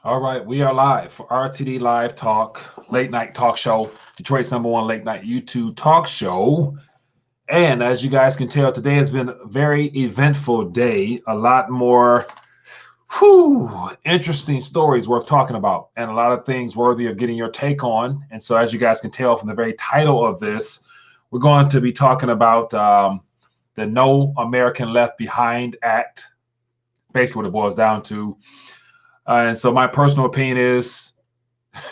All right, we are live for RTD Live Talk, late night talk show, Detroit's #1 late night YouTube talk show. And as you guys can tell, today has been a very eventful day. A lot more interesting stories worth talking about, and a lot of things worthy of getting your take on. And so, as you guys can tell from the very title of this, we're going to be talking about the No American Left Behind Act, basically what it boils down to. And so my personal opinion is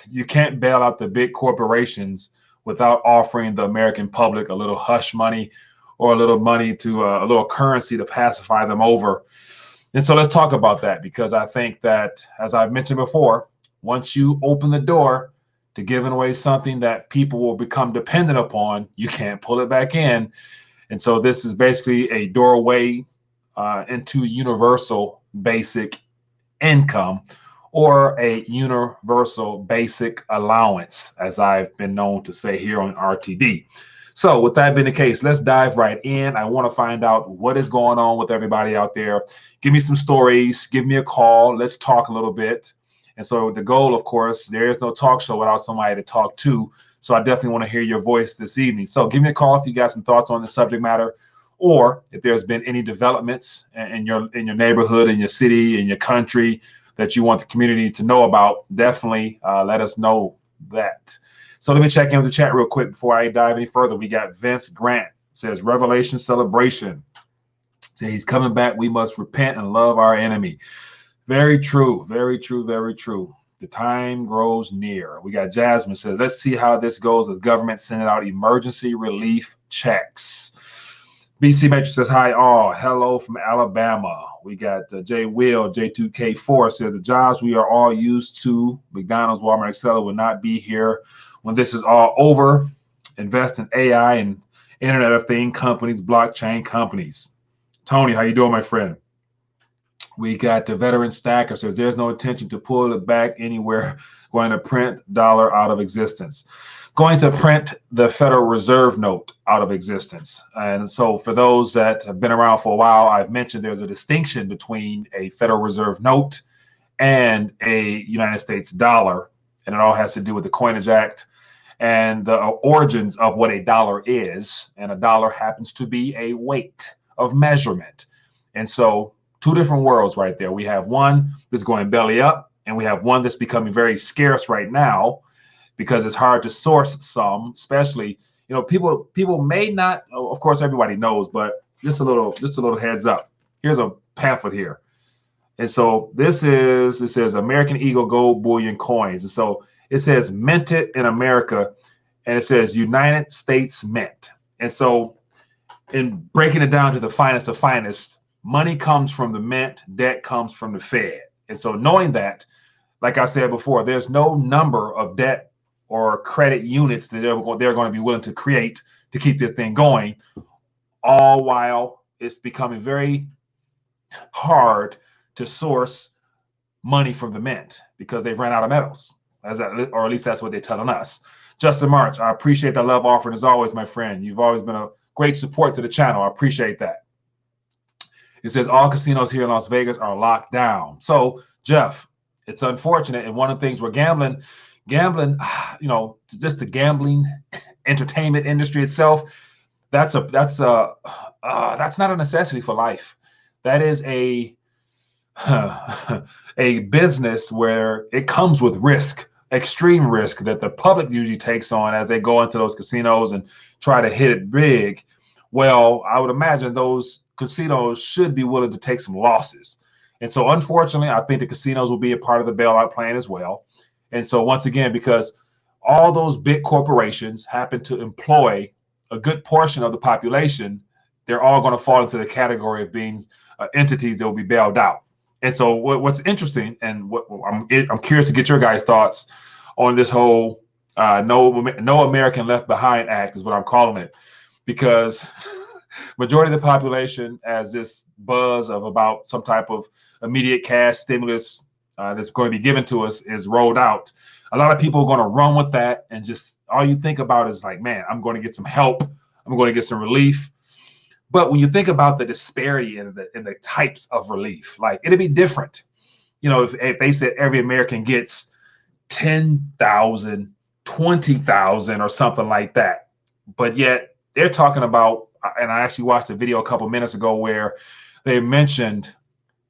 you can't bail out the big corporations without offering the American public a little hush money or a little money to a little currency to pacify them over. And so let's talk about that, because I think that, as I've mentioned before, once you open the door to giving away something that people will become dependent upon, you can't pull it back in. And so this is basically a doorway into universal basic income, or a universal basic allowance, as I've been known to say here on RTD. So with that being the case, let's dive right in. I want to find out what is going on with everybody out there. Give me some stories, give me a call, let's talk a little bit. And so the goal, of course, there is no talk show without somebody to talk to. So I definitely want to hear your voice this evening. So give me a call if you got some thoughts on the subject matter, or if there's been any developments in your neighborhood, in your city, in your country that you want the community to know about. Definitely let us know that. So let me check in with the chat real quick before I dive any further. We got Vince Grant, says Revelation Celebration. So he's coming back. We must repent and love our enemy. Very true, very true, very true. The time grows near. We got Jasmine, says, let's see how this goes with government sending out emergency relief checks. BC Matrix says, hi all, hello from Alabama. We got J Will, J2K4 says, the jobs we are all used to, McDonald's, Walmart, etc., will not be here when this is all over. Invest in AI and Internet of Things companies, blockchain companies. Tony, how you doing, my friend? We got the veteran stacker says, there's no intention to pull it back anywhere, going to print dollar out of existence. Going to print the Federal Reserve note out of existence. And so for those that have been around for a while, I've mentioned there's a distinction between a Federal Reserve note and a United States dollar. And it all has to do with the Coinage Act and the origins of what a dollar is. And a dollar happens to be a weight of measurement. And so two different worlds right there. We have one that's going belly up, and we have one that's becoming very scarce right now, because it's hard to source some, especially, people may not, of course, everybody knows, but just a little heads up. Here's a pamphlet here. And so it says American Eagle Gold Bullion Coins. And so it says minted in America, and it says United States Mint. And so in breaking it down to the finest of finest, money comes from the mint, debt comes from the Fed. And so knowing that, like I said before, there's no number of debt or credit units that they're going to be willing to create to keep this thing going, all while it's becoming very hard to source money from the mint because they've ran out of metals, or at least that's what they're telling us. Justin March, I appreciate the love offering as always, my friend. You've always been a great support to the channel. I appreciate that. It says all casinos here in Las Vegas are locked down. So, Jeff, it's unfortunate. And one of the things we're gambling, just the gambling entertainment industry itself, that's not a necessity for life. That is a business where it comes with risk, extreme risk that the public usually takes on as they go into those casinos and try to hit it big. Well, I would imagine those casinos should be willing to take some losses. And so, unfortunately, I think the casinos will be a part of the bailout plan as well. And so, once again, because all those big corporations happen to employ a good portion of the population, they're all going to fall into the category of being entities that will be bailed out. And so, what's interesting, and what I'm curious to get your guys' thoughts on this whole No American Left Behind Act, is what I'm calling it, because majority of the population, as this buzz of about some type of immediate cash stimulus that's going to be given to us is rolled out, a lot of people are going to run with that, and just all you think about is like, man, I'm going to get some help, I'm going to get some relief. But when you think about the disparity in the types of relief, like it'd be different. if they said every American gets 10,000, 20,000 or something like that. But yet they're talking about, and I actually watched a video a couple minutes ago where they mentioned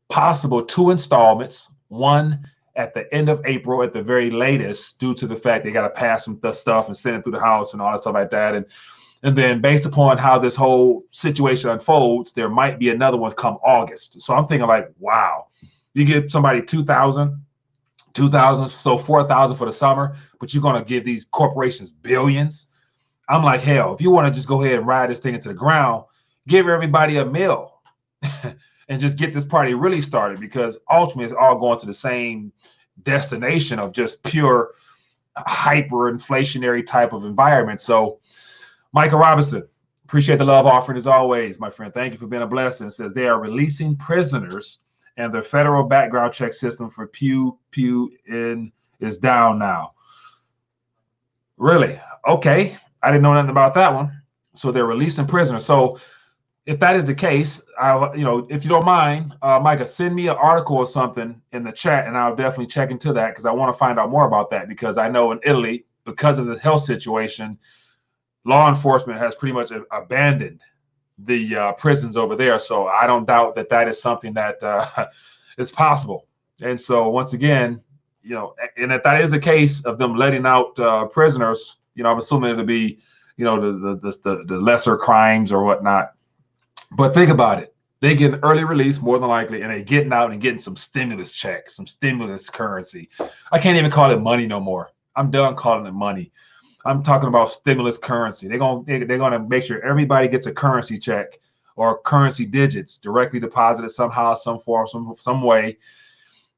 possible 2 installments, one at the end of April at the very latest, due to the fact they got to pass some stuff and send it through the House and all that stuff like that. And then based upon how this whole situation unfolds, there might be another one come August. So I'm thinking like, wow, you give somebody 2,000, so 4,000 for the summer, but you're going to give these corporations billions. I'm like, hell, if you want to just go ahead and ride this thing into the ground, give everybody a meal and just get this party really started, because ultimately it's all going to the same destination of just pure hyperinflationary type of environment. So Michael Robinson, appreciate the love offering as always, my friend. Thank you for being a blessing. It says they are releasing prisoners and the federal background check system for Pew is down now. Really? Okay. I didn't know nothing about that one. So they're releasing prisoners. So if that is the case, if you don't mind, Micah, send me an article or something in the chat, and I'll definitely check into that, because I want to find out more about that. Because I know in Italy, because of the health situation, law enforcement has pretty much abandoned the prisons over there. So I don't doubt that that is something that is possible. And so once again, and if that is the case of them letting out prisoners, I'm assuming it'll be, the lesser crimes or whatnot. But think about it. They get an early release more than likely, and they're getting out and getting some stimulus checks, some stimulus currency. I can't even call it money no more. I'm done calling it money. I'm talking about stimulus currency. They're gonna make sure everybody gets a currency check or currency digits directly deposited somehow, some form, some way.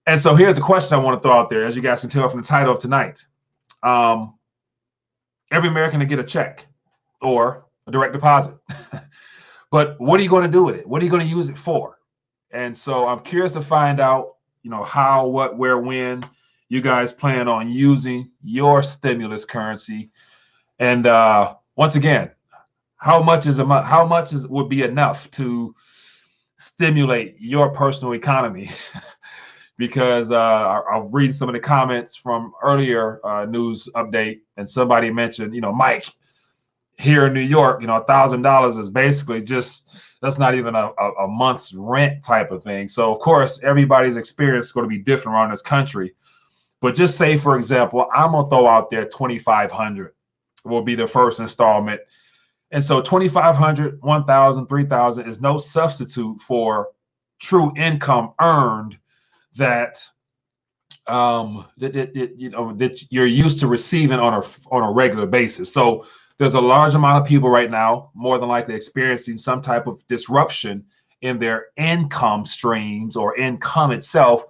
And so here's the question I want to throw out there, as you guys can tell from the title of tonight. Every American to get a check or a direct deposit. But what are you going to do with it? What are you going to use it for? And so I'm curious to find out, how, what, where, when you guys plan on using your stimulus currency. And once again, how much would be enough to stimulate your personal economy? Because I'll read some of the comments from earlier news update, and somebody mentioned, Mike, here in New York, $1,000 is basically that's not even a month's rent type of thing. So of course, everybody's experience is going to be different around this country. But just say, for example, I'm gonna throw out there $2,500 will be the first installment. And so $2,500, $1,000, $3,000 is no substitute for true income earned that that you're used to receiving on a regular basis. So there's a large amount of people right now, more than likely, experiencing some type of disruption in their income streams or income itself.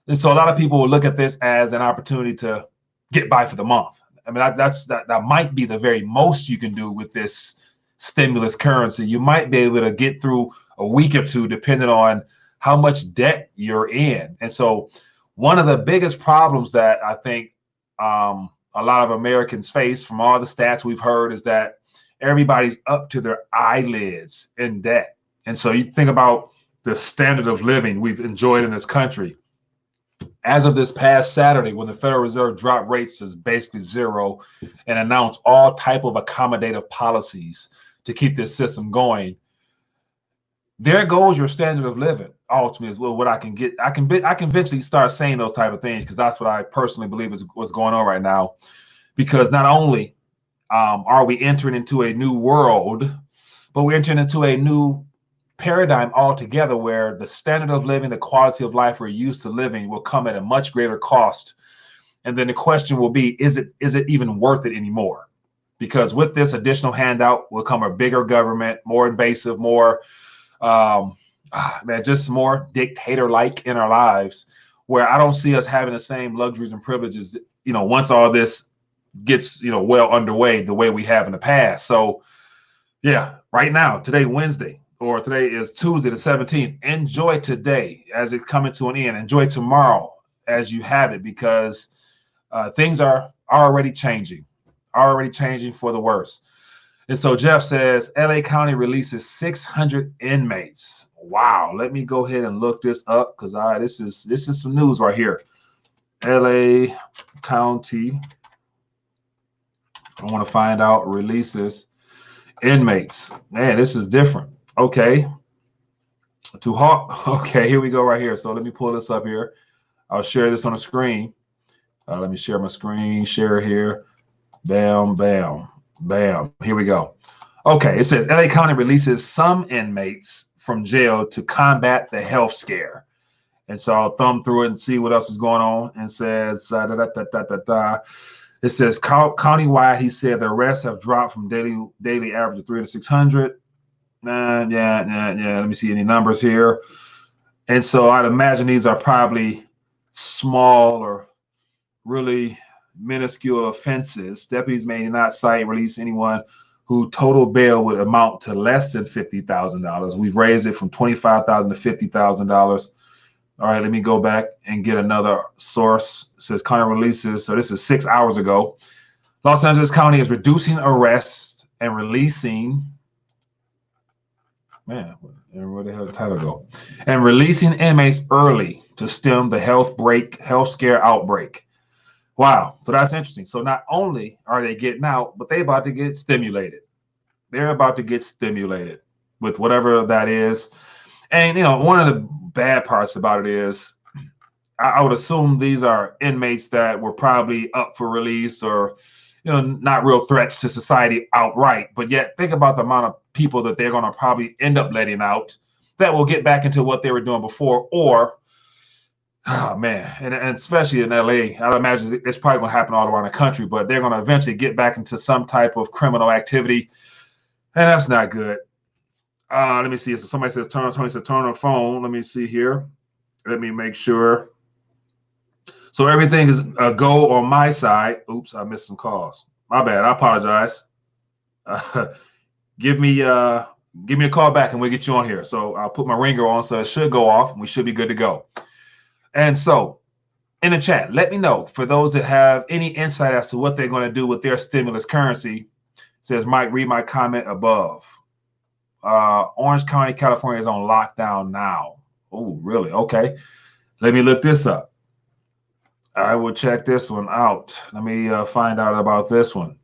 And so a lot of people will look at this as an opportunity to get by for the month. I mean, that might be the very most you can do with this stimulus currency. You might be able to get through a week or two, depending on how much debt you're in. And so one of the biggest problems that I think a lot of Americans face, from all the stats we've heard, is that everybody's up to their eyelids in debt. And so you think about the standard of living we've enjoyed in this country. As of this past Saturday, when the Federal Reserve dropped rates to basically zero and announced all type of accommodative policies to keep this system going, there goes your standard of living. Ultimately, is what I can get. I can eventually start saying those type of things, because that's what I personally believe is what's going on right now. Because not only are we entering into a new world, but we're entering into a new paradigm altogether, where the standard of living, the quality of life we're used to living, will come at a much greater cost. And then the question will be, is it even worth it anymore? Because with this additional handout will come a bigger government, more invasive, more just more dictator-like in our lives, where I don't see us having the same luxuries and privileges, once all this gets, well underway, the way we have in the past. So yeah, right now, today, Wednesday, or today is Tuesday the 17th. Enjoy today as it's coming to an end. Enjoy tomorrow as you have it, because things are already changing for the worse. And so Jeff says LA County releases 600 inmates. Wow. Let me go ahead and look this up because this is some news right here. LA County. I want to find out releases inmates. Man, this is different. Okay. Okay, here we go right here. So let me pull this up here. I'll share this on the screen. Let me share my screen. Share here. Bam, bam, bam. Here we go. Okay, it says LA County releases some inmates from jail to combat the health scare. And so I'll thumb through it and see what else is going on. And says, it says countywide, he said the arrests have dropped from daily average of 300 to 600. Yeah. Let me see any numbers here. And so I'd imagine these are probably small or really minuscule offenses. Deputies may not cite and release anyone who total bail would amount to less than $50,000. We've raised it from $25,000 to $50,000. All right, let me go back and get another source. It says county releases. So this is 6 hours ago. Los Angeles County is reducing arrests and releasing. Man, where the hell did the title go? And releasing inmates early to stem the health scare outbreak. Wow. So that's interesting. So not only are they getting out, but they're about to get stimulated. They're about to get stimulated with whatever that is. And, you know, one of the bad parts about it is I would assume these are inmates that were probably up for release or, you know, not real threats to society outright. But yet think about the amount of people that they're going to probably end up letting out that will get back into what they were doing before. Or, oh man, and especially in LA, I imagine it's probably going to happen all around the country, but they're going to eventually get back into some type of criminal activity. And that's not good. Let me see. So somebody says turn on the phone. Let me see here. Let me make sure. So everything is a go on my side. Oops, I missed some calls. My bad. I apologize. Give me a call back and we'll get you on here. So I'll put my ringer on so it should go off and we should be good to go. And so in the chat, let me know for those that have any insight as to what they're going to do with their stimulus currency. It says, Mike, read my comment above. Orange County, California is on lockdown now. Oh, really? Okay. Let me look this up. I will check this one out. Let me find out about this one.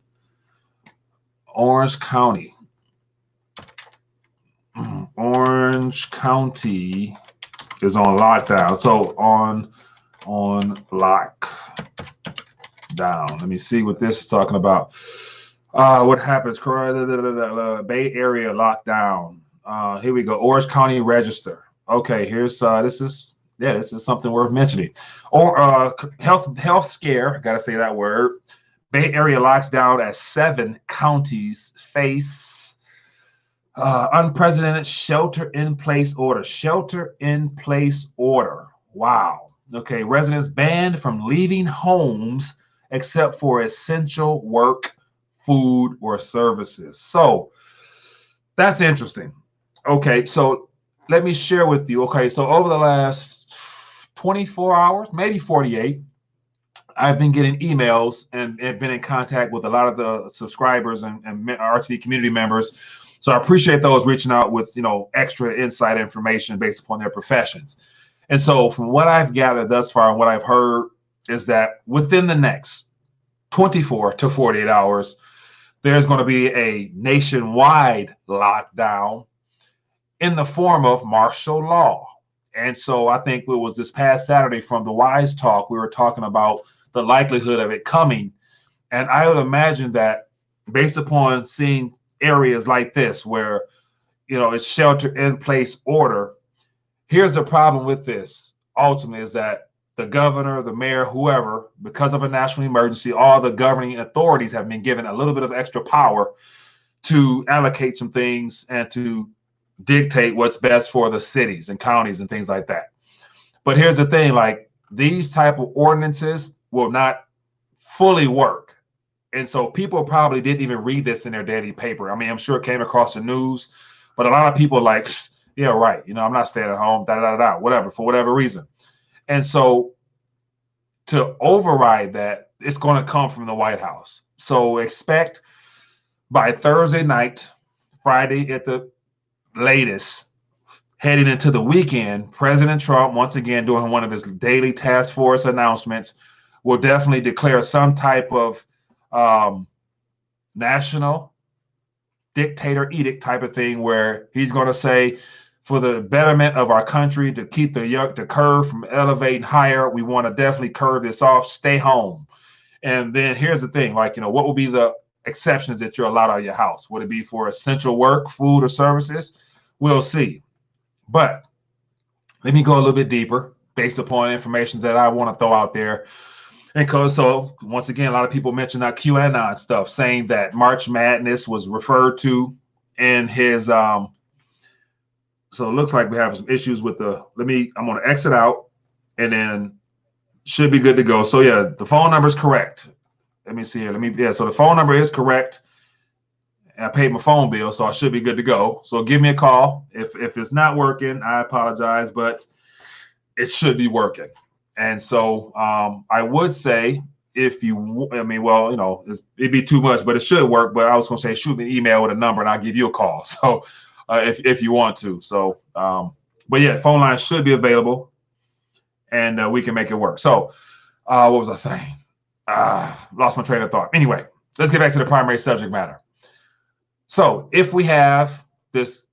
Orange County. Orange County is on lockdown. So on lockdown. Let me see what this is talking about. What happens? Bay Area lockdown. Here we go. Orange County Register. Okay, here's this is something worth mentioning. Or health scare. Got to say that word. Bay Area locks down as 7 counties face unprecedented shelter-in-place order. Shelter-in-place order. Wow. Okay, residents banned from leaving homes except for essential work, food, or services. So that's interesting. Okay, so let me share with you. Okay, so over the last 24 hours, maybe 48, I've been getting emails and been in contact with a lot of the subscribers and RTD community members. So I appreciate those reaching out with, you know, extra insight information based upon their professions. And so from what I've gathered thus far and what I've heard is that within the next 24 to 48 hours, there's going to be a nationwide lockdown in the form of martial law. And so I think it was this past Saturday from the Wise Talk, we were talking about the likelihood of it coming. And I would imagine that based upon seeing areas like this where, you know, it's shelter in place order, here's the problem with this ultimately is that the governor, the mayor, whoever, because of a national emergency, all the governing authorities have been given a little bit of extra power to allocate some things and to dictate what's best for the cities and counties and things like that. But here's the thing, like these type of ordinances will not fully work. And so people probably didn't even read this in their daily paper. I mean, I'm sure it came across the news, but a lot of people are like, yeah, right. You know, I'm not staying at home, whatever, for whatever reason. And so to override that, it's going to come from the White House. So expect by Thursday night, Friday at the latest, heading into the weekend, President Trump, once again doing one of his daily task force announcements, will definitely declare some type of national dictator edict type of thing, where he's going to say, for the betterment of our country, to keep the curve from elevating higher, we want to definitely curve this off. Stay home. And then here's the thing, like, what will be the exceptions that you're allowed out of your house? Would it be for essential work, food, or services? We'll see. But let me go a little bit deeper based upon information that I want to throw out there. And so once again, a lot of people mention that QAnon stuff, saying that March Madness was referred to in his so it looks like we have some issues with I'm going to exit out, and then should be good to go. So yeah, the phone number is correct. Let me see here. So the phone number is correct. I paid my phone bill, so I should be good to go. So give me a call. If it's not working, I apologize, but it should be working. And so I would say, it'd be too much, but it should work. But I was going to say, shoot me an email with a number and I'll give you a call. So if you want to. So, but yeah, phone line should be available, and we can make it work. So what was I saying? Lost my train of thought. Anyway, let's get back to the primary subject matter. So if we have this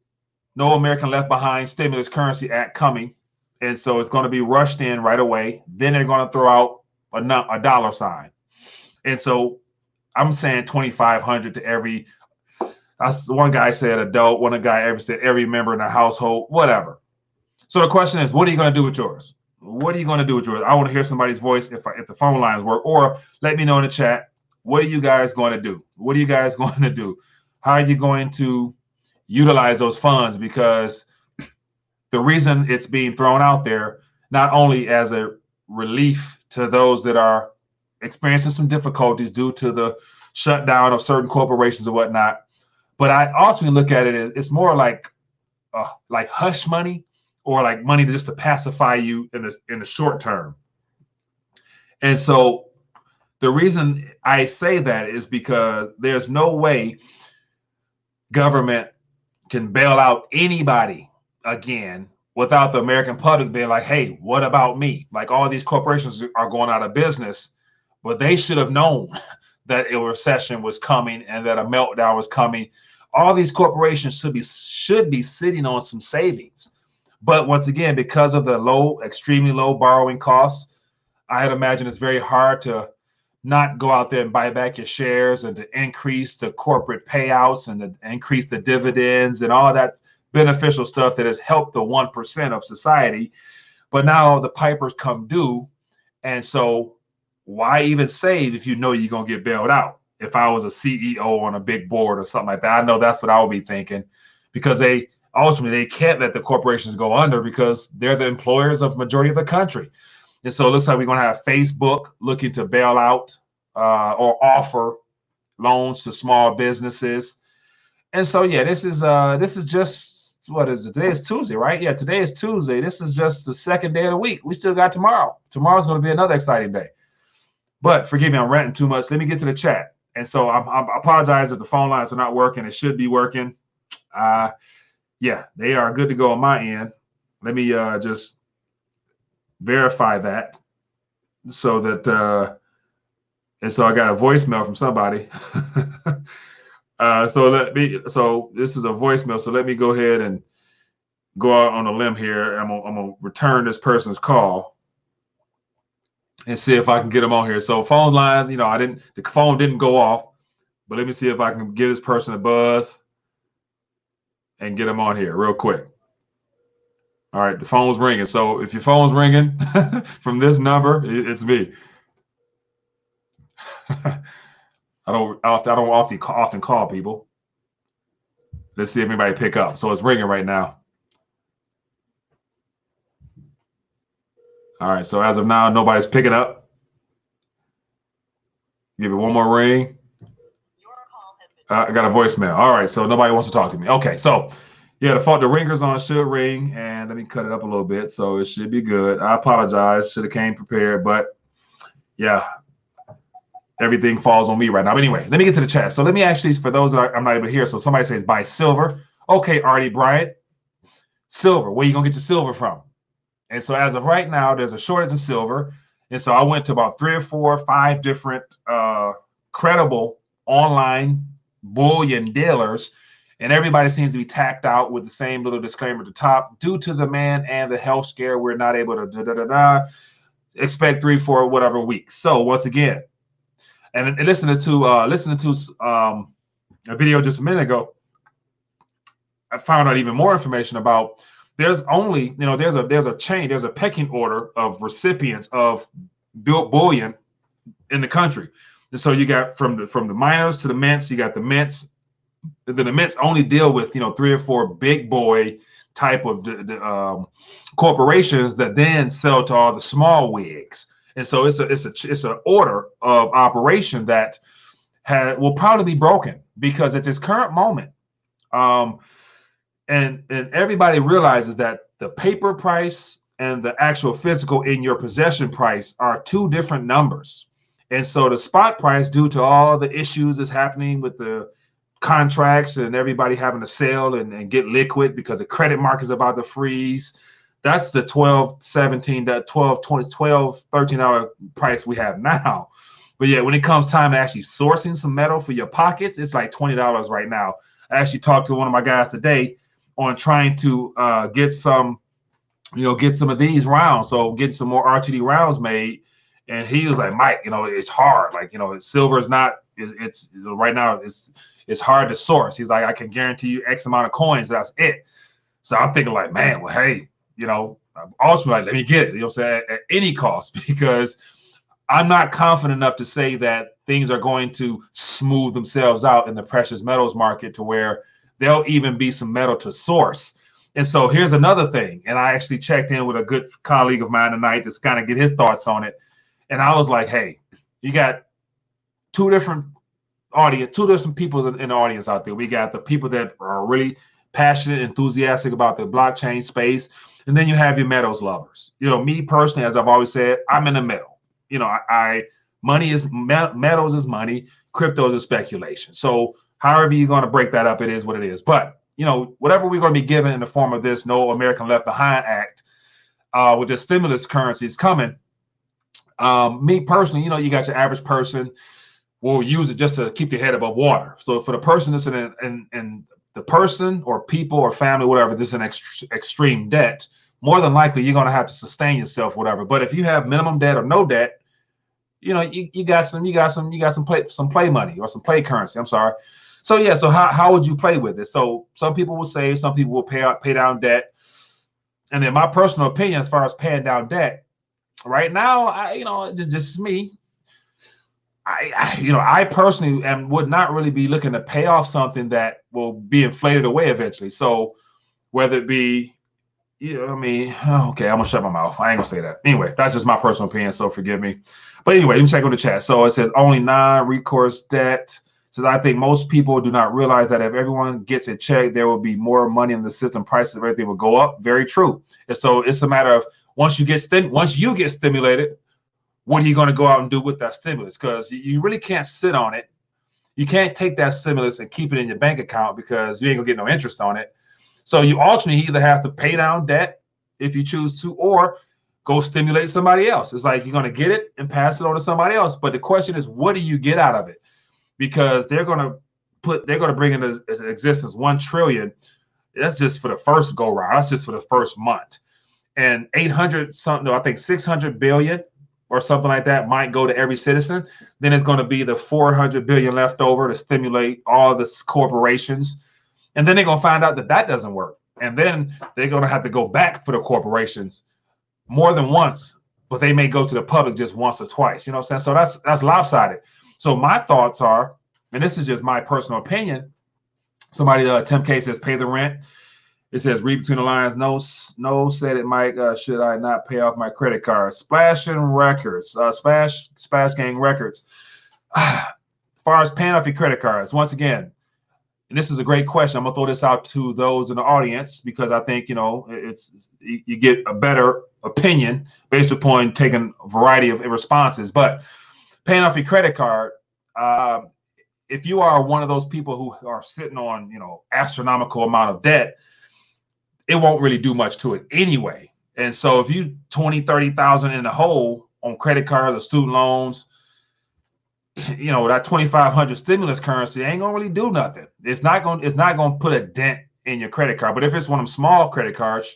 No American Left Behind Stimulus Currency Act coming, and so it's going to be rushed in right away, then they're going to throw out a dollar sign. And so I'm saying 2,500 to every, one guy said adult, one guy ever said every member in the household, whatever. So the question is, what are you going to do with yours? What are you going to do with yours? I want to hear somebody's voice if the phone lines work, or let me know in the chat. What are you guys going to do? What are you guys going to do? How are you going to utilize those funds? Because the reason it's being thrown out there, not only as a relief to those that are experiencing some difficulties due to the shutdown of certain corporations and whatnot, but I ultimately look at it as it's more like hush money, or like money just to pacify you in the short term. And so the reason I say that is because there's no way government can bail out anybody again without the American public being like, hey, what about me? Like, all these corporations are going out of business, but they should have known that a recession was coming and that a meltdown was coming. All these corporations should be sitting on some savings. But once again, because of the extremely low borrowing costs, I'd imagine it's very hard to not go out there and buy back your shares, and to increase the corporate payouts, and to increase the dividends and all that beneficial stuff that has helped the 1% of society. But now the pipers come due. And so why even save if you know you're going to get bailed out? If I was a CEO on a big board or something like that, I know that's what I would be thinking, because they can't let the corporations go under, because they're the employers of majority of the country. And so it looks like we're going to have Facebook looking to bail out or offer loans to small businesses. And so, yeah, this is just, what is it? Today is Tuesday, right? Yeah, today is Tuesday. This is just the second day of the week. We still got tomorrow. Tomorrow's going to be another exciting day. But forgive me, I'm ranting too much. Let me get to the chat. And so I apologize if the phone lines are not working. It should be working. Yeah, they are good to go on my end. Let me just verify that, so that and so I got a voicemail from somebody. So this is a voicemail. So let me go ahead and go out on a limb here. I'm gonna return this person's call and see if I can get them on here. So phone lines, the phone didn't go off, but let me see if I can give this person a buzz and get them on here real quick. All right, the phone's ringing. So if your phone's ringing from this number, it's me. I don't often call people. Let's see if anybody pick up. So it's ringing right now. All right, so as of now, nobody's picking up. Give it one more ring. I got a voicemail. All right, so nobody wants to talk to me. Okay, so yeah, the ringer's on, should ring, and let me cut it up a little bit so it should be good. I apologize, should have came prepared, but yeah, everything falls on me right now. But anyway, let me get to the chat. So let me actually, for those that I'm not able to hear, so somebody says buy silver. Okay, Artie Bryant, silver. Where you gonna get your silver from? And so as of right now, there's a shortage of silver. And so I went to about 3 or 4 or 5 different credible online bullion dealers, and everybody seems to be tacked out with the same little disclaimer at the top: due to the demand and the health scare, we're not able to expect 3, 4, whatever weeks. So once again, and listening to a video just a minute ago, I found out even more information about there's only, there's a chain, there's a pecking order of recipients of bullion in the country. And so you got from the minors to the mints, you got the mints. Then the mints only deal with 3 or 4 big boy type of corporations that then sell to all the small wigs. And so it's an order of operation that will probably be broken, because at this current moment, and everybody realizes that the paper price and the actual physical in your possession price are 2 different numbers. And so the spot price, due to all the issues that's happening with the contracts and everybody having to sell and get liquid because the credit market is about to freeze, that's the $12, $17, $12, $20, $12, $13 price we have now. But yeah, when it comes time to actually sourcing some metal for your pockets, it's like $20 right now. I actually talked to one of my guys today on trying to get some of these rounds, so get some more RTD rounds made. And he was like, Mike, it's hard. Like, silver is not, it's right now it's hard to source. He's like, I can guarantee you X amount of coins. That's it. So I'm thinking like, man, well, hey, ultimately, like, let me get it, what I'm saying, at any cost, because I'm not confident enough to say that things are going to smooth themselves out in the precious metals market to where there'll even be some metal to source. And so here's another thing. And I actually checked in with a good colleague of mine tonight to kind of get his thoughts on it. And I was like, hey, you got 2 different people in the audience out there. We got the people that are really passionate, enthusiastic about the blockchain space. And then you have your metals lovers. Me personally, as I've always said, I'm in the middle. Metals is money, cryptos is speculation. So however you're going to break that up, it is what it is. But whatever we're going to be given in the form of this No American Left Behind Act, with the stimulus currencies coming, me personally, you got your average person will use it just to keep their head above water. So for the person that's in the person or people or family, whatever, this is an extreme debt, more than likely you're going to have to sustain yourself, whatever. But if you have minimum debt or no debt, you got some play money or some play currency. I'm sorry. So yeah, so how would you play with it? So some people will save, some people will pay down debt. And then my personal opinion, as far as paying down debt, right now, just me. I personally would not really be looking to pay off something that will be inflated away eventually. So whether it be, okay, I'm gonna shut my mouth. I ain't gonna say that. Anyway, that's just my personal opinion, so forgive me. But anyway, let me check on the chat. So it says only non-recourse debt. It says I think most people do not realize that if everyone gets a check, there will be more money in the system. Prices of everything will go up. Very true. And so it's a matter of once you get stimulated, what are you going to go out and do with that stimulus? Because you really can't sit on it. You can't take that stimulus and keep it in your bank account because you ain't gonna get no interest on it. So you ultimately either have to pay down debt if you choose to, or go stimulate somebody else. It's like you're going to get it and pass it on to somebody else. But the question is, what do you get out of it? Because they're going to bring into existence 1 trillion. That's just for the first go round. That's just for the first month. And 600 billion or something like that might go to every citizen. Then it's going to be the 400 billion left over to stimulate all the corporations. And then they're going to find out that doesn't work. And then they're going to have to go back for the corporations more than once, but they may go to the public just once or twice. You know what I'm saying? So that's lopsided. So my thoughts are, and this is just my personal opinion. Somebody, Tim K says, pay the rent. It says, read between the lines. No, said it, Mike. Should I not pay off my credit card? Splash Gang Records. As far as paying off your credit cards, once again, and this is a great question. I'm gonna throw this out to those in the audience because I think you get a better opinion based upon taking a variety of responses. But paying off your credit card. If you are one of those people who are sitting on, astronomical amount of debt, it won't really do much to it anyway. And so if you 20, 30,000 in the hole on credit cards or student loans, that 2,500 stimulus currency ain't gonna really do nothing. It's not gonna put a dent in your credit card. But if it's one of them small credit cards,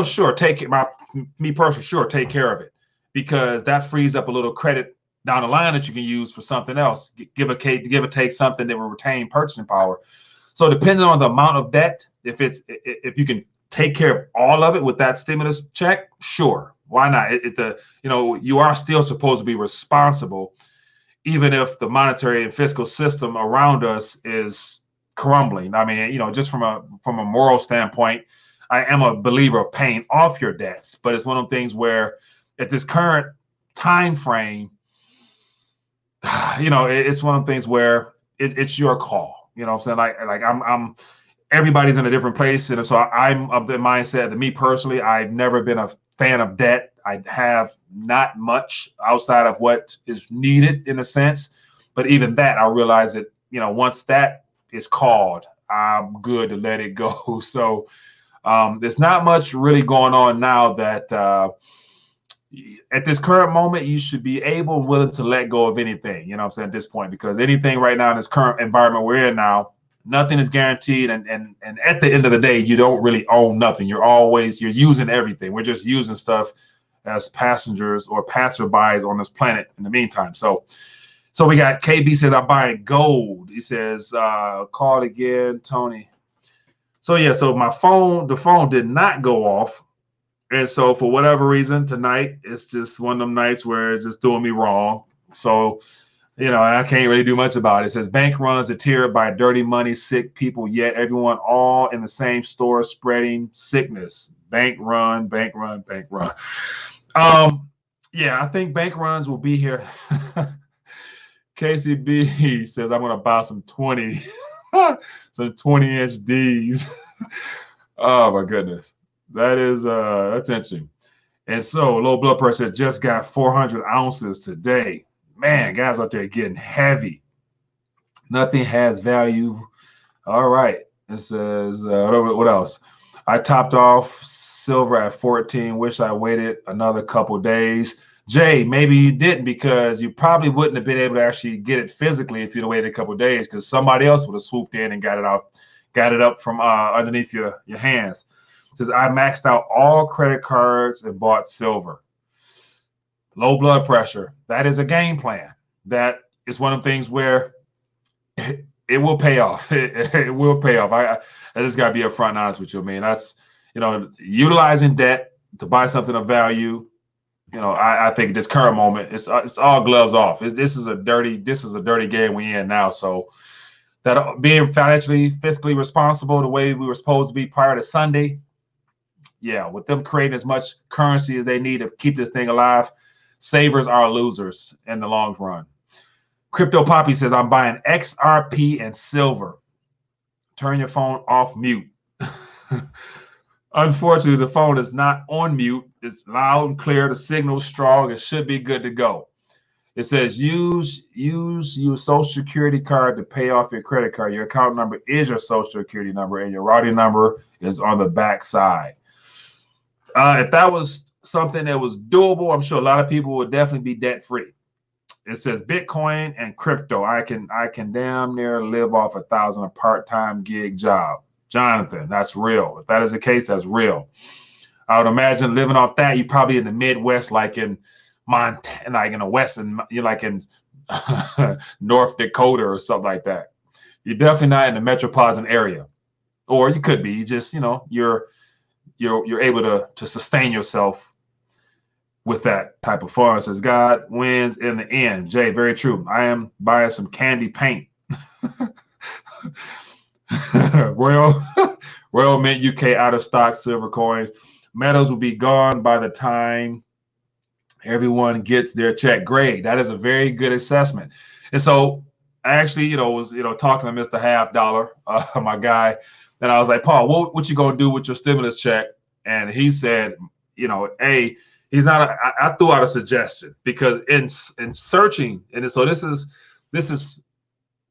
sure, take care of it, because that frees up a little credit down the line that you can use for something else. Give or take something that will retain purchasing power. So depending on the amount of debt, if you can take care of all of it with that stimulus check, sure, why not? You are still supposed to be responsible, even if the monetary and fiscal system around us is crumbling. I mean, just from a moral standpoint, I am a believer of paying off your debts, but it's one of the things where at this current time frame, it's one of the things where it's your call. You know what I'm saying? Like I'm everybody's in a different place. And so I'm of the mindset that me personally, I've never been a fan of debt. I have not much outside of what is needed in a sense. But even that, I realize that, once that is called, I'm good to let it go. So there's not much really going on now that at this current moment, you should be able and willing to let go of anything, what I'm saying, at this point, because anything right now in this current environment we're in now, nothing is guaranteed. And at the end of the day, you don't really own nothing. You're using everything. We're just using stuff as passengers or passerbys on this planet in the meantime. So we got KB says, I'm buying gold. He says, call again, Tony. So yeah, so the phone did not go off. And so for whatever reason tonight, it's just one of them nights where it's just doing me wrong. So, I can't really do much about it. It says bank runs deterred by dirty money, sick people, yet everyone all in the same store spreading sickness. Bank run, bank run, bank run. Yeah, I think bank runs will be here. KCB says I'm gonna buy some 20, some 20-inch D's. Oh my goodness. That's interesting. And so low blood pressure just got 400 ounces today. Man, guys out there getting heavy. Nothing has value. All right. It says, what else? I topped off silver at 14. Wish I waited another couple days. Jay, maybe you didn't, because you probably wouldn't have been able to actually get it physically if you'd have waited a couple days, because somebody else would have swooped in and got it up from underneath your hands. It says, I maxed out all credit cards and bought silver. Low blood pressure. That is a game plan. That is one of the things where it will pay off. It will pay off. I just got to be upfront and honest with you. I mean, that's, utilizing debt to buy something of value. I think at this current moment, it's all gloves off. This is a dirty game we're in now. So that being fiscally responsible the way we were supposed to be prior to Sunday, yeah, with them creating as much currency as they need to keep this thing alive, savers are losers in the long run. Crypto Poppy says, I'm buying XRP and silver. Turn your phone off mute. Unfortunately, the phone is not on mute. It's loud and clear. The signal's strong. It should be good to go. It says, use your social security card to pay off your credit card. Your account number is your social security number, and your routing number is on the back side. If that was something that was doable, I'm sure a lot of people would definitely be debt free. It says Bitcoin and crypto. I can damn near live off 1,000 a part-time gig job. Jonathan, that's real. If that is the case, that's real. I would imagine living off that, you're probably in the Midwest, like in Montana, like in the West, and you're like in North Dakota or something like that. You're definitely not in the metropolitan area, or you could be. You just, you're able to sustain yourself with that type of fun. It says God wins in the end. Jay, very true. I am buying some candy paint. Royal Mint UK out of stock silver coins. Metals will be gone by the time everyone gets their check. Great. That is a very good assessment. And so I actually, was, talking to Mr. Half Dollar, my guy, and I was like, Paul, what you gonna do with your stimulus check? And he said, hey, He's not. I threw out a suggestion because in searching, and so this is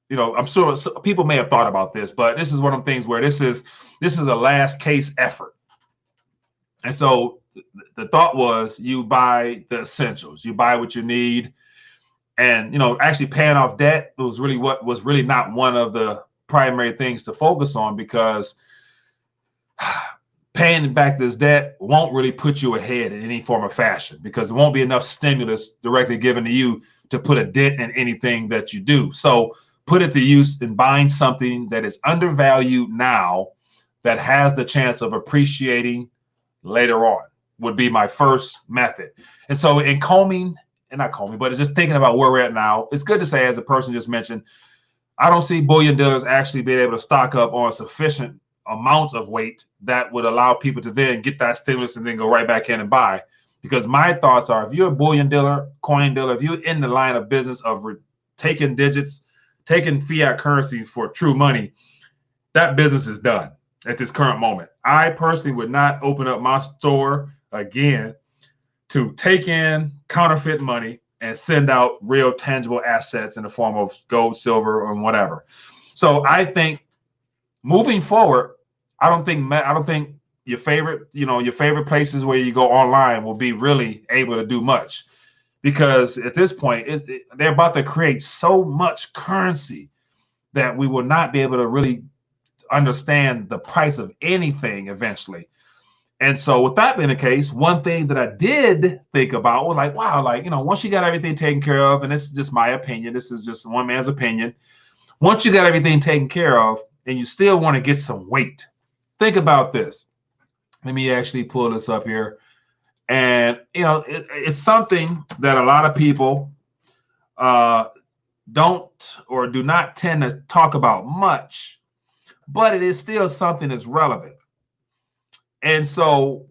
I'm sure people may have thought about this, but this is one of the things where this is a last case effort. And so the thought was you buy the essentials, you buy what you need, and actually paying off debt was really not one of the primary things to focus on, because paying back this debt won't really put you ahead in any form or fashion, because there won't be enough stimulus directly given to you to put a dent in anything that you do. So put it to use in buying something that is undervalued now that has the chance of appreciating later on would be my first method. And so in not combing, but just thinking about where we're at now, it's good to say, as a person just mentioned, I don't see bullion dealers actually being able to stock up on sufficient amounts of weight that would allow people to then get that stimulus and then go right back in and buy. Because my thoughts are, if you're a bullion dealer, coin dealer, if you're in the line of business of taking digits, taking fiat currency for true money, that business is done at this current moment. I personally would not open up my store again to take in counterfeit money and send out real tangible assets in the form of gold, silver, or whatever. So I think moving forward, I don't think your favorite places where you go online will be really able to do much, because at this point they're about to create so much currency that we will not be able to really understand the price of anything eventually. And so with that being the case, one thing that I did think about was like, wow, once you got everything taken care of, and this is just my opinion, this is just one man's opinion, once you got everything taken care of and you still want to get some weight, think about this. Let me actually pull this up here. And, it's something that a lot of people don't or do not tend to talk about much, but it is still something that's relevant. And so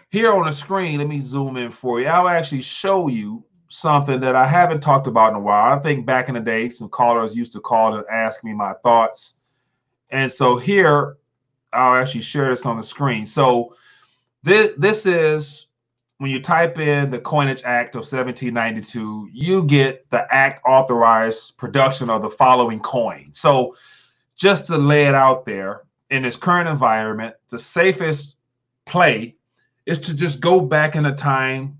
here on the screen, let me zoom in for you. I'll actually show you something that I haven't talked about in a while. I think back in the day, some callers used to call and ask me my thoughts. And so here, I'll actually share this on the screen. So this is when you type in the Coinage Act of 1792, you get the act authorized production of the following coin. So just to lay it out there, in this current environment, the safest play is to just go back in a time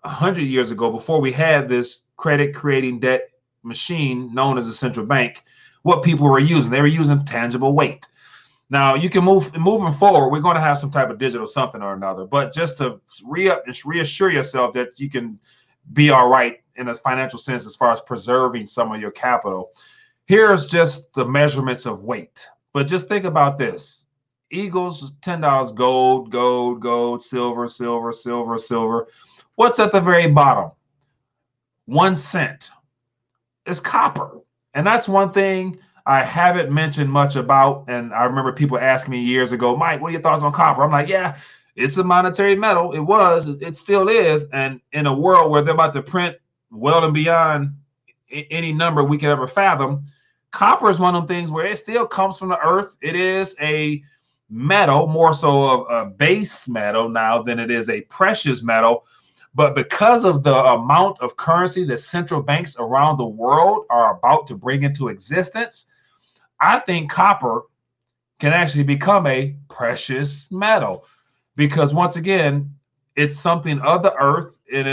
100 years ago, before we had this credit creating debt machine known as a central bank. What people were using, they were using tangible weight. Now you can moving forward, we're going to have some type of digital something or another, but just to reassure yourself that you can be all right in a financial sense as far as preserving some of your capital, here's just the measurements of weight. But just think about this. Eagles, $10, gold, silver. What's at the very bottom? 1 cent. It's copper. And that's one thing I haven't mentioned much about. And I remember people asking me years ago, Mike, what are your thoughts on copper? I'm like, yeah, it's a monetary metal. It still is. And in a world where they're about to print well and beyond any number we could ever fathom, copper is one of them things where it still comes from the earth. It is a metal, more so of a base metal now than it is a precious metal. But because of the amount of currency that central banks around the world are about to bring into existence, I think copper can actually become a precious metal, because once again, it's something of the earth. It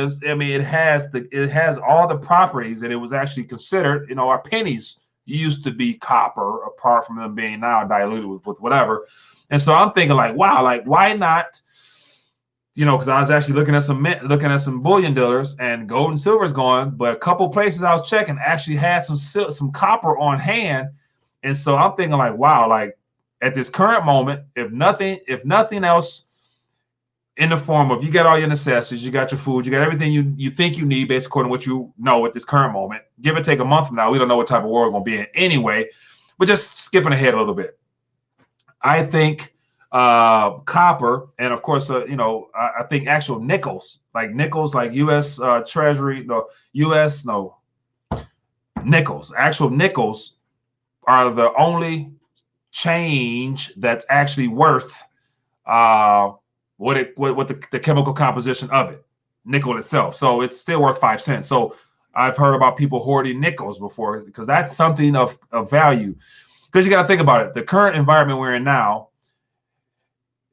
has all the properties, and it was actually considered, our pennies used to be copper, apart from them being now diluted with whatever. And so I'm thinking like, wow, why not? Because I was actually looking at some bullion dealers, and gold and silver is going, but a couple places I was checking actually had some copper on hand. And so I'm thinking like, wow, at this current moment, if nothing else, in the form of, you got all your necessities, you got your food, you got everything you think you need based according to what you know at this current moment. Give or take a month from now, we don't know what type of world we're going to be in anyway. But just skipping ahead a little bit, I think copper, and of course, I think actual nickels, like U.S. Treasury, actual nickels are the only change that's actually worth what the chemical composition of it. nickel itself. So it's still worth 5 cents. So I've heard about people hoarding nickels before, because that's something of value. Because you got to think about it. The current environment we're in now,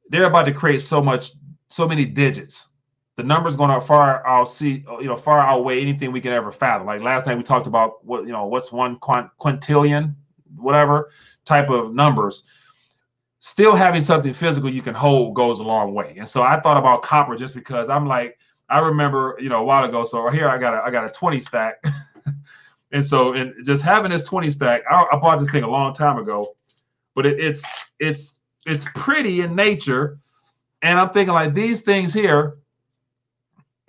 they're about to create so many digits. The numbers going to far outweigh anything we can ever fathom. Like last night we talked about what's one quintillion, whatever type of numbers. Still having something physical you can hold goes a long way. And so I thought about copper just because I'm like, I remember, a while ago. So here I got a 20 stack. And just having this 20 stack, I bought this thing a long time ago, but it's pretty in nature. And I'm thinking like these things here,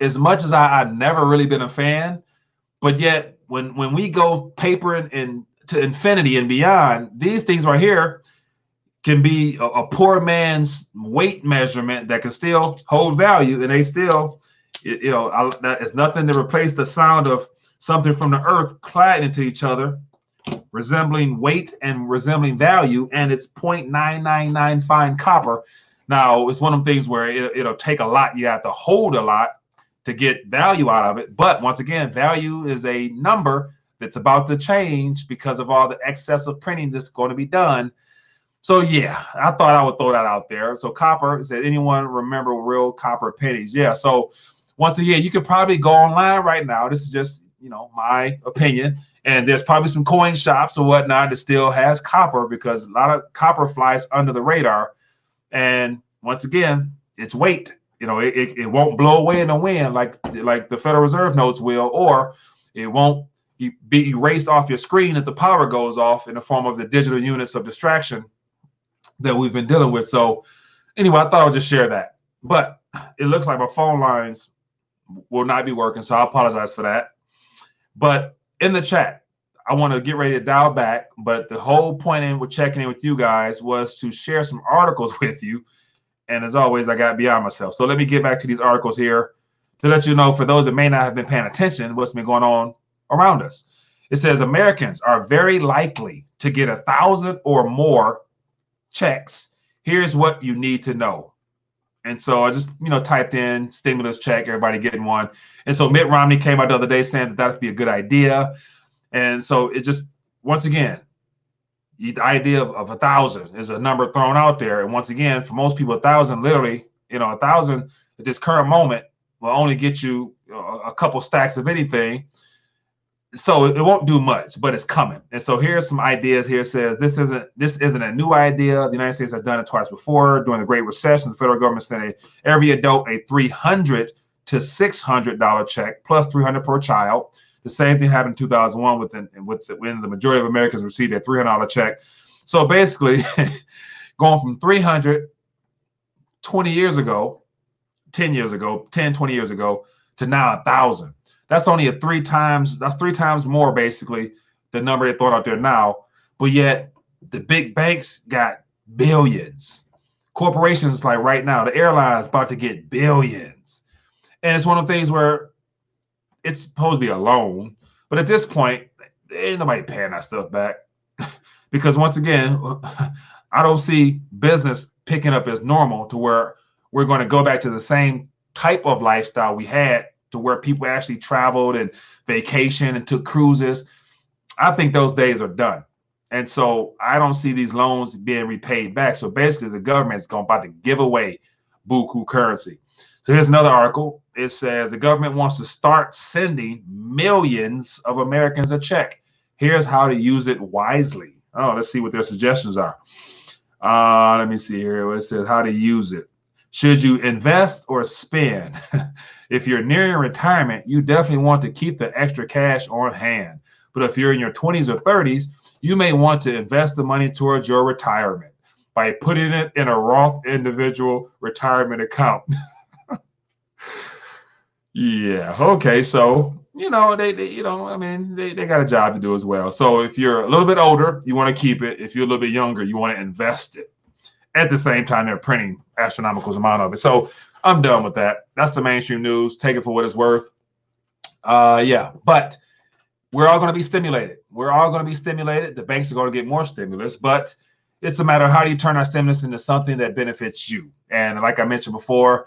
as much as I've never really been a fan, but yet when we go paper and to infinity and beyond, these things right here can be a poor man's weight measurement that can still hold value, and they still, that is nothing to replace the sound of something from the earth colliding into each other, resembling weight and resembling value, and it's 0.999 fine copper. Now, it's one of the things where it'll take a lot. You have to hold a lot to get value out of it. But once again, value is a number that's about to change because of all the excessive printing that's going to be done. So yeah, I thought I would throw that out there. So copper, said anyone remember real copper pennies? Yeah. So once again, you could probably go online right now. This is just, my opinion. And there's probably some coin shops or whatnot that still has copper, because a lot of copper flies under the radar. And once again, it's weight. It won't blow away in the wind like the Federal Reserve notes will, or it won't be erased off your screen as the power goes off in the form of the digital units of distraction that we've been dealing with. So anyway, I thought I would just share that. But it looks like my phone lines will not be working, so I apologize for that. But in the chat, I want to get ready to dial back. But the whole point with checking in with you guys was to share some articles with you. And as always, I got beyond myself. So let me get back to these articles here to let you know, for those that may not have been paying attention, what's been going on around us. It says Americans are very likely to get 1,000 or more checks. Here's what you need to know. And so I just, typed in stimulus check, everybody getting one. And so Mitt Romney came out the other day saying that that'd be a good idea. And so it just, once again, the idea of 1,000 is a number thrown out there. And once again, for most people, 1,000 literally, 1,000 at this current moment will only get you a couple stacks of anything. So it won't do much, but it's coming. And so here's some ideas here. It says this isn't a new idea. The United States has done it twice before. During the Great Recession, the federal government sent every adult a $300 to $600 check plus $300 per child. The same thing happened in 2001 when the majority of Americans received a $300 check. So basically, going from 300 20 years ago, 10 years ago, 10, 20 years ago, to now 1,000. That's only three times more, basically, the number they throw out there now. But yet the big banks got billions. Corporations, like right now, the airlines about to get billions. And it's one of the things where it's supposed to be a loan. But at this point, ain't nobody paying that stuff back. Because once again, I don't see business picking up as normal to where we're going to go back to the same type of lifestyle we had, to where people actually traveled and vacation and took cruises. I think those days are done. And so I don't see these loans being repaid back. So basically the government's about to give away buku currency. So here's another article. It says the government wants to start sending millions of Americans a check. Here's how to use it wisely. Oh, let's see what their suggestions are. Let me see here. It says how to use it. Should you invest or spend? If you're nearing retirement, you definitely want to keep the extra cash on hand. But if you're in your 20s or 30s, you may want to invest the money towards your retirement by putting it in a Roth individual retirement account. Yeah. Okay. So, they got a job to do as well. So if you're a little bit older, you want to keep it. If you're a little bit younger, you want to invest it. At the same time, they're printing astronomical amount of it. So I'm done with that. That's the mainstream news. Take it for what it's worth. Yeah, but we're all going to be stimulated. We're all going to be stimulated. The banks are going to get more stimulus, but it's a matter of how do you turn our stimulus into something that benefits you. And like I mentioned before,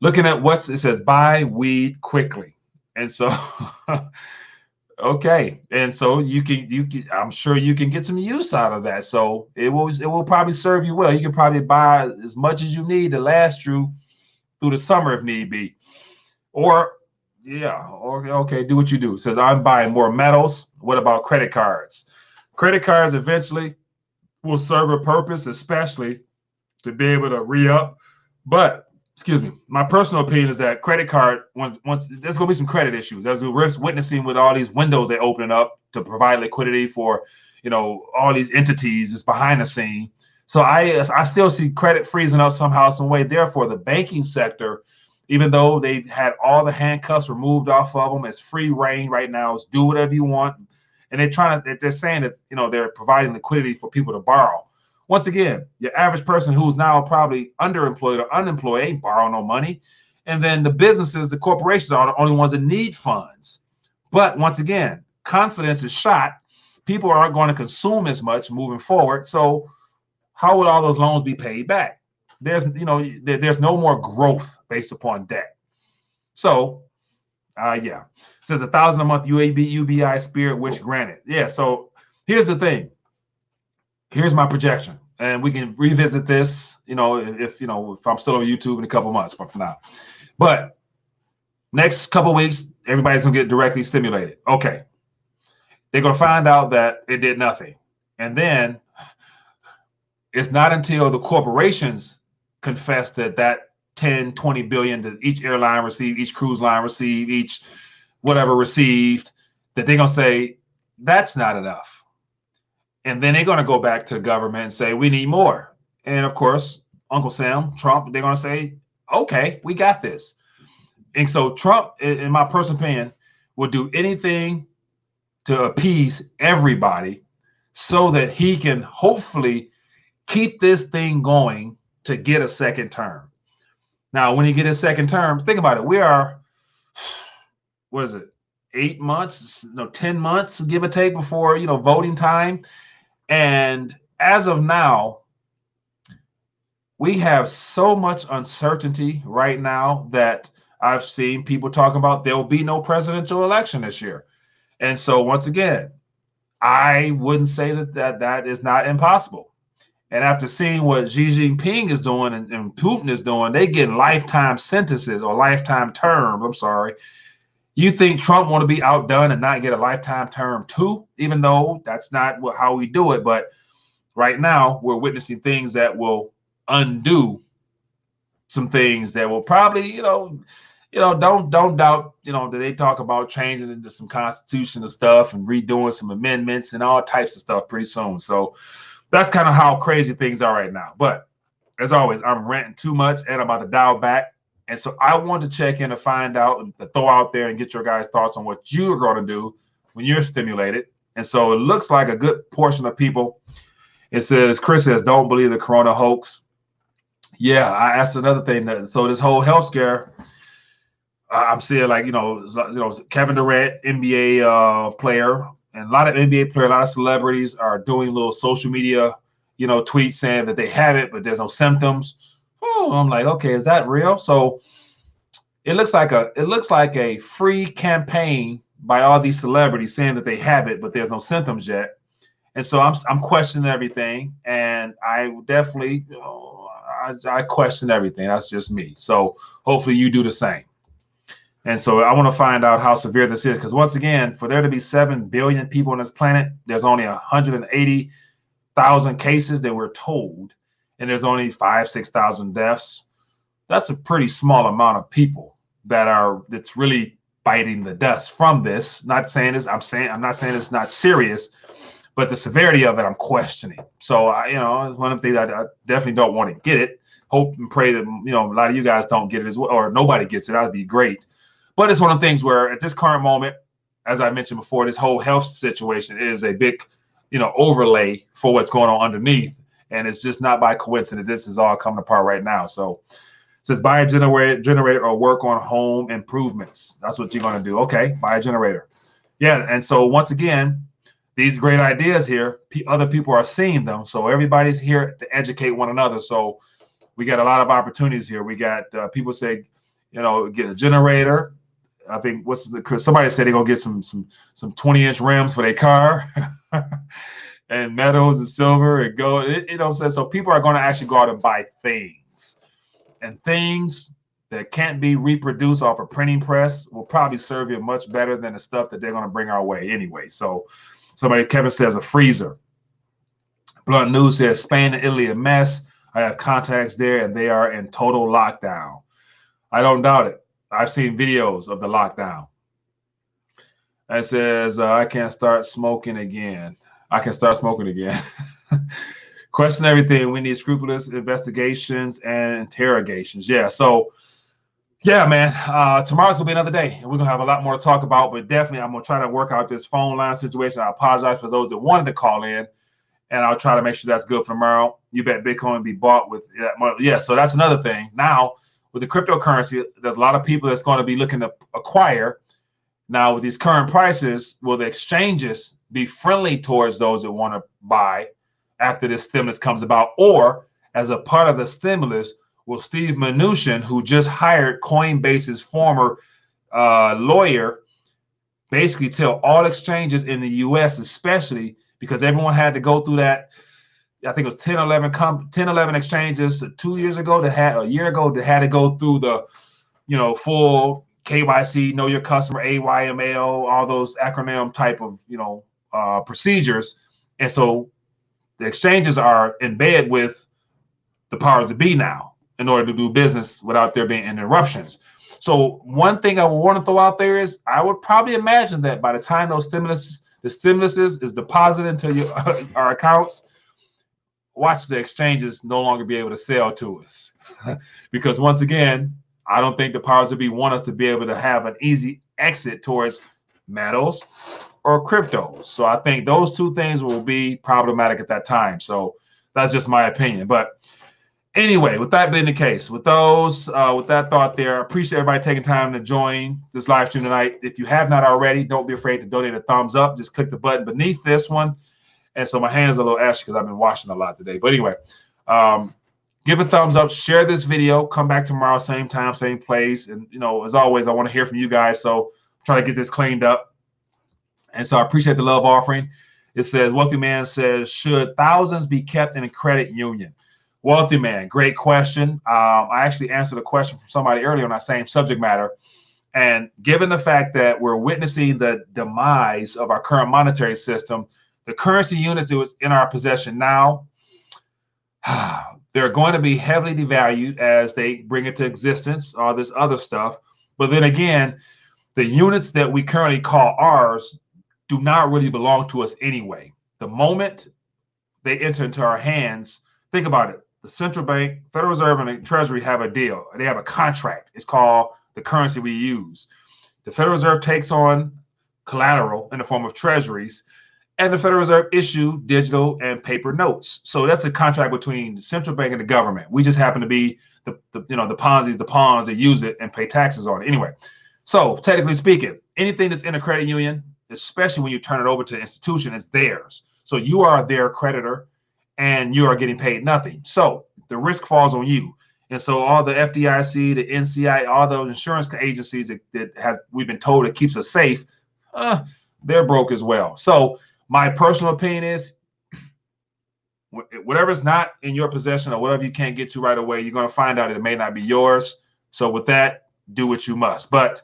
looking at what's it says, buy weed quickly. And so okay. And so you can I'm sure you can get some use out of that. So it will probably serve you well. You can probably buy as much as you need to last you through the summer if need be. Or yeah, okay, do what you do. It says I'm buying more metals. What about credit cards? Credit cards eventually will serve a purpose, especially to be able to re-up. But excuse me, my personal opinion is that credit card, once there's going to be some credit issues, as we're witnessing with all these windows they open up to provide liquidity for, all these entities is behind the scene. So I still see credit freezing up somehow, some way. Therefore, the banking sector, even though they've had all the handcuffs removed off of them, it's free reign right now. It's do whatever you want, and they're saying that they're providing liquidity for people to borrow. Once again, your average person who's now probably underemployed or unemployed ain't borrowing no money. And then the businesses, the corporations are the only ones that need funds. But once again, confidence is shot. People aren't going to consume as much moving forward. So how would all those loans be paid back? There's no more growth based upon debt. So yeah, it says 1,000 a month UBI Spirit wish granted. Yeah. So here's the thing. Here's my projection, and we can revisit this, if I'm still on YouTube in a couple months from now. But next couple weeks, everybody's gonna get directly stimulated. Okay, they're gonna find out that it did nothing, and then it's not until the corporations confess that 10, 20 billion that each airline received, each cruise line received, each whatever received, that they're gonna say that's not enough. And then they're going to go back to the government and say, we need more. And of course, Uncle Sam, Trump, they're going to say, okay, we got this. And so Trump, in my personal opinion, will do anything to appease everybody so that he can hopefully keep this thing going to get a second term. Now, when he gets a second term, think about it. We are, what is it, 8 months, 10 months, give or take, before, voting time. And as of now, we have so much uncertainty right now that I've seen people talking about there will be no presidential election this year. And so once again, I wouldn't say that is not impossible. And after seeing what Xi Jinping is doing and Putin is doing, they get lifetime sentences or lifetime terms. I'm sorry. You think Trump want to be outdone and not get a lifetime term too, even though that's not how we do it. But right now we're witnessing things that will undo some things that will probably, don't doubt, that they talk about changing into some constitutional stuff and redoing some amendments and all types of stuff pretty soon. So that's kind of how crazy things are right now. But as always, I'm ranting too much and I'm about to dial back. And so I want to check in to find out and to throw out there and get your guys' thoughts on what you're going to do when you're stimulated. And so it looks like a good portion of people. It says, Chris says, don't believe the corona hoax. Yeah, I asked another thing. So this whole health scare, I'm seeing like, Kevin Durant, NBA player, and a lot of NBA players, a lot of celebrities are doing little social media, tweets saying that they have it, but there's no symptoms. I'm like, okay, is that real? So it looks like a free campaign by all these celebrities saying that they have it, but there's no symptoms yet. And so I'm questioning everything, and I definitely I question everything. That's just me. So hopefully you do the same. And so I want to find out how severe this is, because once again, for there to be 7 billion people on this planet, there's only 180,000 cases that we're told. And there's only 5,000-6,000 deaths. That's a pretty small amount of people that's really biting the dust from this. I'm not saying it's not serious, but the severity of it, I'm questioning. So it's one of the things I definitely don't want to get it. Hope and pray that a lot of you guys don't get it as well, or nobody gets it. That'd be great. But it's one of the things where at this current moment, as I mentioned before, this whole health situation is a big, overlay for what's going on underneath. And it's just not by coincidence. This is all coming apart right now. So it says buy a generator or work on home improvements. That's what you're going to do. Okay, buy a generator. Yeah. And so once again, these great ideas here, other people are seeing them. So everybody's here to educate one another. So we got a lot of opportunities here. We got people say, get a generator. I think somebody said they're gonna get some 20-inch rims for their car, and metals and silver and gold. So people are going to actually go out and buy things, and things that can't be reproduced off a printing press will probably serve you much better than the stuff that they're going to bring our way anyway. So Kevin says a freezer. Blunt News says Spain and Italy a mess. I have contacts there and they are in total lockdown. I don't doubt it. I've seen videos of the lockdown. It says, I can't start smoking again. I can start smoking again. Question everything. We need scrupulous investigations and interrogations. Yeah. So, yeah, man, tomorrow's going to be another day, and we're going to have a lot more to talk about, but definitely I'm going to try to work out this phone line situation. I apologize for those that wanted to call in, and I'll try to make sure that's good for tomorrow. You bet Bitcoin be bought with that money. Yeah, so that's another thing. Now, with the cryptocurrency, there's a lot of people that's going to be looking to acquire. Now, with these current prices, will the exchanges be friendly towards those that want to buy after this stimulus comes about? Or as a part of the stimulus, will Steve Mnuchin, who just hired Coinbase's former lawyer, basically tell all exchanges in the U.S., especially because everyone had to go through that, I think it was 10, 11 exchanges 2 years ago, a year ago, that had to go through the, full KYC, know your customer, AYML, all those acronym type of, procedures. And so the exchanges are in bed with the powers that be now in order to do business without there being interruptions. So one thing I would want to throw out there is I would probably imagine that by the time the stimulus is deposited into our accounts, watch the exchanges no longer be able to sell to us. Because once again, I don't think the powers that be want us to be able to have an easy exit towards metals or cryptos. So I think those two things will be problematic at that time. So that's just my opinion. But anyway, with that being the case, with that thought there, I appreciate everybody taking time to join this live stream tonight. If you have not already, don't be afraid to donate a thumbs up. Just click the button beneath this one. And so my hands are a little ashy because I've been washing a lot today. But anyway, give a thumbs up, share this video, come back tomorrow, same time, same place. And, as always, I want to hear from you guys. So I'm trying to get this cleaned up. And so I appreciate the love offering. It says, Wealthy Man says, should thousands be kept in a credit union? Wealthy Man, great question. I actually answered a question from somebody earlier on that same subject matter. And given the fact that we're witnessing the demise of our current monetary system, the currency units that was in our possession now, they're going to be heavily devalued as they bring it to existence, all this other stuff. But then again, the units that we currently call ours do not really belong to us anyway. The moment they enter into our hands, think about it. The central bank, Federal Reserve, and the Treasury have a deal. They have a contract. It's called the currency we use. The Federal Reserve takes on collateral in the form of treasuries, and the Federal Reserve issue digital and paper notes. So that's a contract between the central bank and the government. We just happen to be the pawns that use it and pay taxes on it. Anyway, so technically speaking, anything that's in a credit union, especially when you turn it over to an institution, is theirs. So you are their creditor and you are getting paid nothing. So the risk falls on you. And so all the FDIC, the NCI, all those insurance agencies that we've been told it keeps us safe, they're broke as well. So my personal opinion is whatever's not in your possession or whatever you can't get to right away, you're going to find out that it may not be yours. So with that, do what you must. But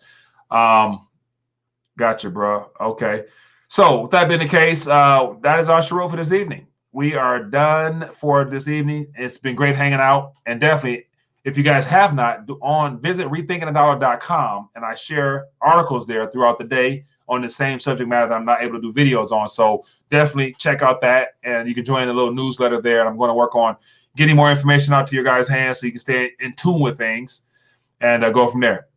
gotcha, bro. Okay. So with that being the case, that is our show for this evening. We are done for this evening. It's been great hanging out. And definitely, if you guys have not, visit rethinkingthedollar.com, and I share articles there throughout the day on the same subject matter that I'm not able to do videos on. So definitely check out that, and you can join the little newsletter there. And I'm going to work on getting more information out to your guys' hands so you can stay in tune with things and go from there.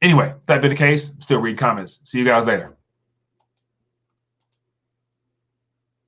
Anyway, that being the case, still read comments. See you guys later.